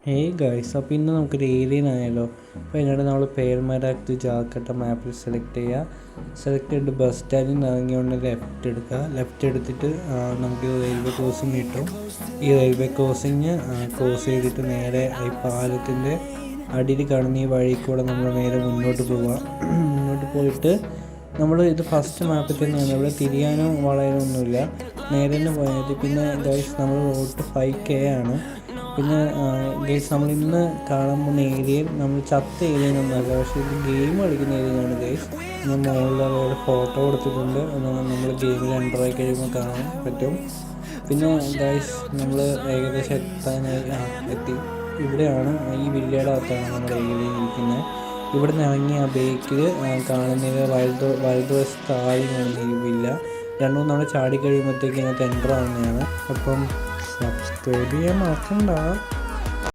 Hey guys, അപ്പോൾ ഇന്ന് നമുക്കൊരു ഏലിയൻ ആയാലോ. അപ്പോൾ അതിനായിട്ട് നമ്മൾ പേർമേരാക് ടു ജാക്കട്ട മാപ്പിൽ സെലക്ട് ചെയ്തിട്ട് ബസ് സ്റ്റാൻഡിൽ നിന്ന് ഇറങ്ങിയോണ്ട് ലെഫ്റ്റ് എടുത്തിട്ട് നമുക്ക് റെയിൽവേ ക്രോസിങ് കിട്ടും. ഈ റെയിൽവേ ക്രോസിങ് ക്രോസ് ചെയ്തിട്ട് നേരെ ഈ പാലത്തിൻ്റെ അടിയിൽ കാണുന്ന ഈ വഴി കൂടെ നമ്മൾ നേരെ മുന്നോട്ട് പോയിട്ട് നമ്മൾ ഇത് ഫസ്റ്റ് മാപ്പിൽ തന്നെയാണ്. ഇവിടെ തിരിയാനോ വളയാനോ ഒന്നുമില്ല, നേരെ തന്നെ പോയാൽ. പിന്നെ ഗൈസ്, നമ്മൾ റോഡ് 5K ആണ്. പിന്നെ ഗെയ്സ്, നമ്മളിന്ന് കാണാൻ പോകുന്ന ഏരിയയിൽ നമ്മൾ ചത്ത ഏരിയനൊന്നുമല്ല, പക്ഷേ ഇത് ഗെയിം കളിക്കുന്ന ഏരിയയാണ് ഗെയ്സ്. ഞാൻ മുകളിൽ ഫോട്ടോ കൊടുത്തിട്ടുണ്ട്, നമ്മൾ ഗെയിമിൽ എൻ്ററായി കഴിയുമ്പോൾ കാണാൻ പറ്റും. പിന്നെ ഗൈസ്, നമ്മൾ ഏകദേശം എത്തി. ഇവിടെയാണ്, ഈ വില്ലയുടെ അകത്താണ് നമ്മുടെ ഏരിയ ഇരിക്കുന്നത്. ഇവിടെ നിന്ന് ഇറങ്ങി ആ ബേക്കിൽ കാണുന്നത് വലതുവശത്ത് ആദ്യം കാണുന്ന ഈ വില്ല. രണ്ടും നമ്മൾ ചാടി കഴിയുമ്പോഴത്തേക്ക് ഇതിനകത്ത് എൻ്റർ ആവുന്നതാണ്. അപ്പം സബ്സ്ക്രൈബ് ചെയ്യാൻ മറക്കണ്ട.